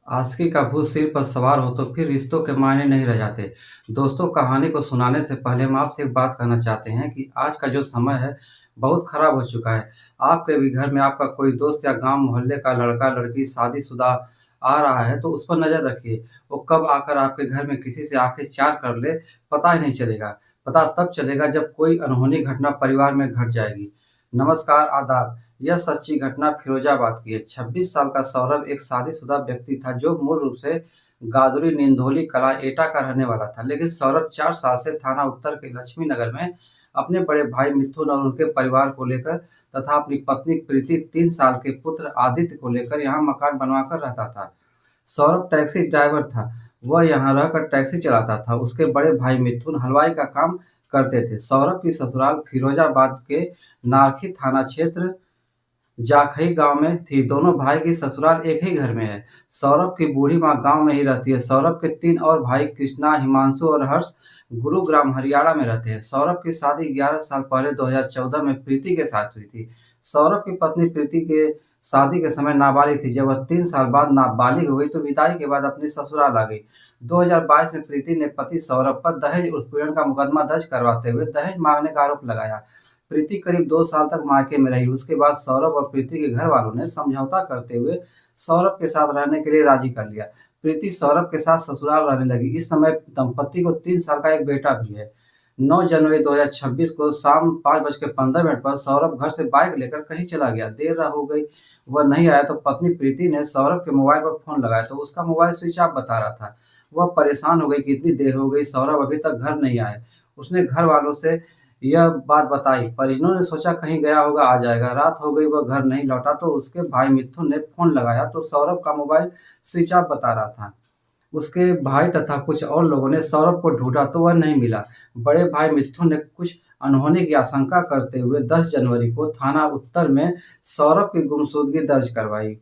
आशिकी का भूत सिर पर सवार हो तो फिर रिश्तों के मायने नहीं रह जाते। दोस्तों, कहानी को सुनाने से पहले हम आपसे एक बात कहना चाहते हैं कि आज का जो समय है, बहुत खराब हो चुका है। आपके भी घर में आपका कोई दोस्त या गाँव मोहल्ले का लड़का-लड़की शादीशुदा आ रहा है, तो उस पर नज़र रखिए। वो कब आकर आपके घर में किसी से आँखें चार कर ले, पता ही नहीं चलेगा। पता तब चलेगा जब कोई अनहोनी घटना परिवार में घट जाएगी। नमस्कार, आदाब। यह सच्ची घटना फिरोजाबाद की है। 26 साल का सौरभ एक शादीशुदा व्यक्ति था जो मूल रूप से गादुरी निंदोली कला एटा का रहने वाला था। लेकिन सौरभ 4 साल से थाना उत्तर के लक्ष्मी नगर में अपने बड़े भाई मिथुन और उनके परिवार को लेकर तथा अपनी पत्नी प्रीति 3 साल के पुत्र आदित्य को लेकर यहाँ मकान बनवाकर रहता था। सौरभ टैक्सी ड्राइवर था। वह यहाँ रहकर टैक्सी चलाता था। उसके बड़े भाई मिथुन हलवाई का काम करते थे। सौरभ की ससुराल फिरोजाबाद के नारखी थाना क्षेत्र जाखई गाँव में थी। दोनों भाई की ससुराल एक ही घर में है। सौरभ की बूढ़ी माँ गाँव में ही रहती है। सौरभ के 3 और भाई कृष्णा, हिमांशु और हर्ष गुरुग्राम हरियाणा में रहते हैं। सौरभ की शादी 11 साल पहले 2014 में प्रीति के साथ हुई थी। सौरभ की पत्नी प्रीति के शादी के समय नाबालिग थी। जब वह 3 साल बाद नाबालिग हो गई तो विदाई के बाद अपनी ससुराल आ गई। 2022 में प्रीति ने पति सौरभ पर दहेज उत्पीड़न का मुकदमा दर्ज करवाते हुए दहेज मांगने का आरोप लगाया। प्रीति करीब 2 साल तक मायके में रही। उसके बाद सौरभ और प्रीति के घर वालों ने समझौता करते हुए सौरभ के साथ रहने के लिए राजी कर लिया। प्रीति सौरभ के साथ ससुराल रहने लगी। इस समय दंपति को 3 साल का एक बेटा भी है। 9 जनवरी 2026 को शाम 5:15 पर सौरभ घर से बाइक लेकर कहीं चला गया। देर हो गई, वह नहीं आया तो पत्नी प्रीति ने सौरभ के मोबाइल पर फोन लगाया तो उसका मोबाइल स्विच ऑफ बता रहा था। वह परेशान हो गई कि इतनी देर हो गई, सौरभ अभी तक घर नहीं आए। उसने घर वालों से यह बात बताई। परिजनों ने सोचा कहीं गया होगा, आ जाएगा। रात हो गई, वह घर नहीं लौटा तो उसके भाई मिथुन ने फोन लगाया तो सौरभ का मोबाइल स्विच ऑफ बता रहा था। उसके भाई तथा कुछ और लोगों ने सौरभ को ढूंढा तो वह नहीं मिला। बड़े भाई मिथुन ने कुछ अनहोनी की आशंका करते हुए 10 जनवरी को थाना उत्तर में सौरभ की गुमशुदगी दर्ज करवाई।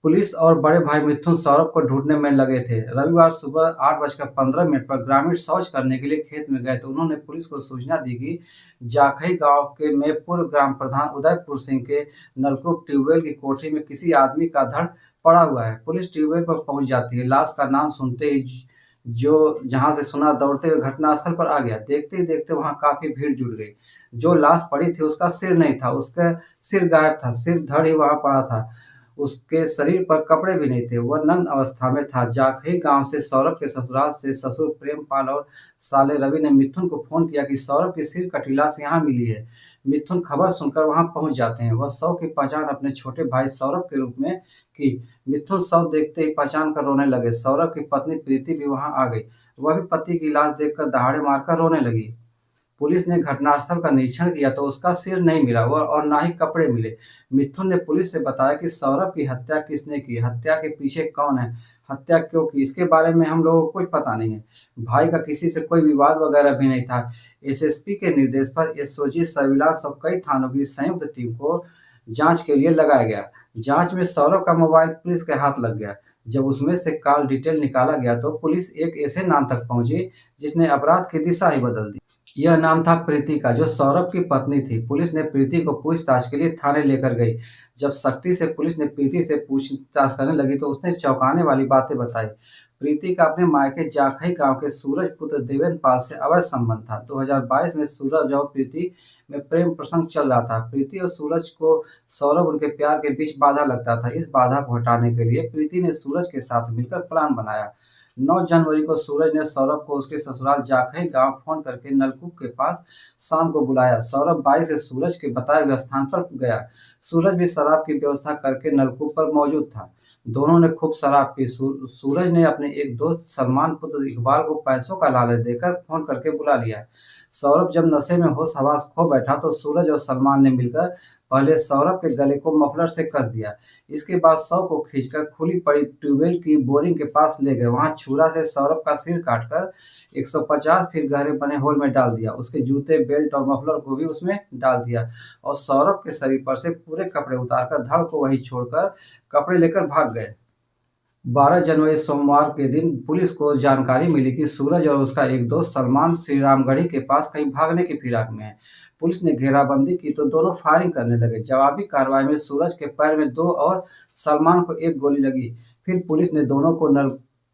पुलिस और बड़े भाई मिथुन सौरभ को ढूंढने में लगे थे। रविवार सुबह 8:15 पर ग्रामीण शौच करने के लिए खेत में गए तो उन्होंने पुलिस को सूचना दी कि जाखई गांव के में पूर्व ग्राम प्रधान उदयपुर सिंह के नलकूप ट्यूबवेल की कोठरी में किसी आदमी का धड़ पड़ा हुआ है। पुलिस ट्यूबवेल पर पहुंच जाती है। लाश का नाम सुनते ही जो जहां से सुना दौड़ते हुए घटनास्थल पर आ गया। देखते ही देखते वहां काफी भीड़ जुट गई। जो लाश पड़ी थी उसका सिर नहीं था, उसका सिर गायब था। सिर धड़ ही वहां पड़ा था। उसके शरीर पर कपड़े भी नहीं थे। वह नग्न अवस्था में था। जाखई गांव से सौरभ के ससुराल से ससुर प्रेमपाल और साले रवि ने मिथुन को फोन किया कि सौरभ की सिर कटी लाश यहाँ मिली है। मिथुन खबर सुनकर वहां पहुंच जाते हैं। वह शव की पहचान अपने छोटे भाई सौरभ के रूप में की। मिथुन शव देखते ही पहचान कर रोने लगे। सौरभ की पत्नी प्रीति भी वहां आ गई। वह भी पति की लाश देखकर दहाड़े मारकर रोने लगी। पुलिस ने घटनास्थल का निरीक्षण किया तो उसका सिर नहीं मिला वह और ना ही कपड़े मिले। मिथुन ने पुलिस से बताया कि सौरभ की हत्या किसने की, हत्या के पीछे कौन है, हत्या क्यों की, इसके बारे में हम लोगों को कुछ पता नहीं है। भाई का किसी से कोई विवाद वगैरह भी नहीं था। एसएसपी के निर्देश पर एसओजी सर्विलांस और कई थानों की संयुक्त टीम को जांच के लिए लगाया गया। जांच में सौरभ का मोबाइल पुलिस के हाथ लग गया। जब उसमें से कॉल डिटेल निकाला गया तो पुलिस एक ऐसे नाम तक पहुंची जिसने अपराध की दिशा ही बदल दी। यह नाम था प्रीति का, जो सौरभ की पत्नी थी। पुलिस ने प्रीति को पूछताछ के लिए थाने लेकर गई। जब सख्ती से पुलिस ने प्रीति से पूछताछ करने लगी तो उसने चौंकाने वाली बातें बताई। प्रीति का अपने मायके जाखई गांव के सूरज पुत्र देवेंद्र पाल से अवैध संबंध था। 2022 में सूरज और प्रीति में प्रेम प्रसंग चल रहा था। प्रीति और सूरज को सौरभ उनके प्यार के बीच बाधा लगता था। इस बाधा को हटाने के लिए प्रीति ने सूरज के साथ मिलकर प्लान बनाया। 9 जनवरी को सूरज ने सौरभ को उसके ससुराल जाखई गांव फोन करके नलकूप के पास शाम को बुलाया। सौरभ बाइक से सूरज के बताए हुए स्थान पर गया। सूरज भी शराब की व्यवस्था करके नलकूप पर मौजूद था। दोनों ने खूब शराब पी। सूरज ने अपने एक दोस्त सलमान पुत्र इकबाल को पैसों का लालच देकर फोन करके बुला लिया। सौरभ जब नशे में होश हवास खो बैठा तो सूरज और सलमान ने मिलकर पहले सौरभ के गले को मफलर से कस दिया। इसके बाद शव को खींचकर खुली पड़ी ट्यूबवेल की बोरिंग के पास ले गए। वहां छुरा से सौरभ का सिर काटकर 150 फीट गहरे बने होल में डाल दिया। उसके जूते, बेल्ट और मफलर को भी उसमें डाल दिया और सौरभ के शरीर पर से पूरे कपड़े उतारकर धड़ को वहीं छोड़कर कपड़े लेकर भाग गए। 12 जनवरी सोमवार के दिन पुलिस को जानकारी मिली कि सूरज और उसका एक दोस्त सलमान श्रीरामगढ़ी के पास कहीं भागने की फिराक में है। पुलिस ने घेराबंदी की तो दोनों फायरिंग करने लगे। जवाबी कार्रवाई में सूरज के पैर में 2 और सलमान को 1 गोली लगी। फिर पुलिस ने दोनों को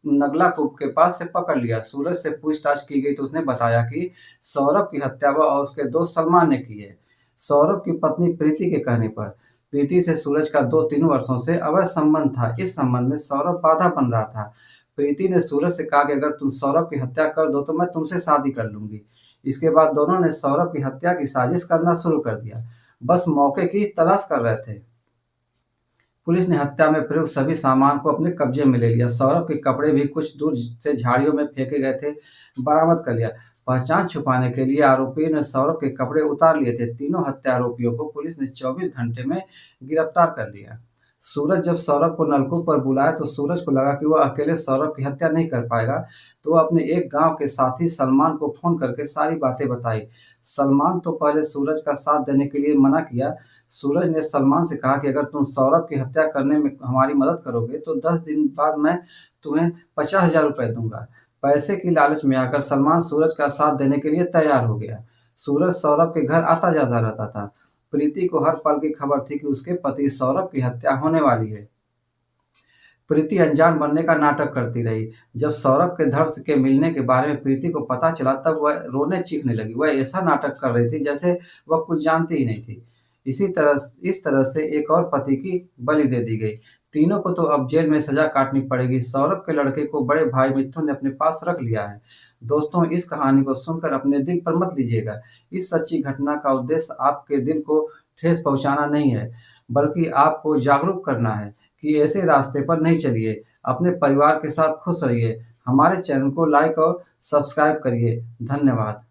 नगला कूप के पास से पकड़ लिया। सूरज से पूछताछ की गई तो उसने बताया कि सौरभ की हत्या वह और उसके दोस्त सलमान ने की है। सौरभ की पत्नी प्रीति के कहने पर प्रीति से सूरज का 2-3 वर्षों से अवैध संबंध था। इस संबंध में सौरभ बाधा बन रहा था। प्रीति ने सूरज से कहा कि अगर तुम सौरभ की हत्या कर दो तो मैं तुमसे शादी कर लूंगी। इसके बाद दोनों ने सौरभ की हत्या की साजिश करना शुरू कर दिया। बस मौके की तलाश कर रहे थे। पुलिस ने हत्या में प्रयुक्त सभी सामान को अपने कब्जे में ले लिया। सौरभ के कपड़े भी कुछ दूर से झाड़ियों में फेंके गए थे, बरामद कर लिया। पहचान छुपाने के लिए आरोपियों ने सौरभ के कपड़े उतार लिए थे। तीनों हत्या आरोपियों को पुलिस ने 24 घंटे में गिरफ्तार कर लिया। सूरज जब सौरभ को नलकूप पर बुलाया तो सूरज को लगा कि वह अकेले सौरभ की हत्या नहीं कर पाएगा, तो वह अपने एक गांव के साथी सलमान को फोन करके सारी बातें बताई। सलमान तो पहले सूरज का साथ देने के लिए मना किया। सूरज ने सलमान से कहा कि अगर तुम सौरभ की हत्या करने में हमारी मदद करोगे तो 10 दिन बाद मैं तुम्हें 50,000 रुपये दूंगा। पैसे की लालच में आकर सलमान सूरज का साथ देने के लिए तैयार हो गया। सूरज सौरभ के घर आता जाता रहता था। प्रीति को हर पल की खबर थी कि उसके पति सौरभ की हत्या होने वाली है। प्रीति अनजान बनने का नाटक करती रही। जब सौरभ के धड़ के मिलने के बारे में प्रीति को पता चला तब वह रोने चीखने लगी। वह ऐसा नाटक कर रही थी जैसे वह कुछ जानती ही नहीं थी। इस तरह से एक और पति की बलि दे दी गई। तीनों को तो अब जेल में सजा काटनी पड़ेगी। सौरभ के लड़के को बड़े भाई मिथुन ने अपने पास रख लिया है। दोस्तों, इस कहानी को सुनकर अपने दिल पर मत लीजिएगा। इस सच्ची घटना का उद्देश्य आपके दिल को ठेस पहुंचाना नहीं है, बल्कि आपको जागरूक करना है कि ऐसे रास्ते पर नहीं चलिए। अपने परिवार के साथ खुश रहिए। हमारे चैनल को लाइक और सब्सक्राइब करिए। धन्यवाद।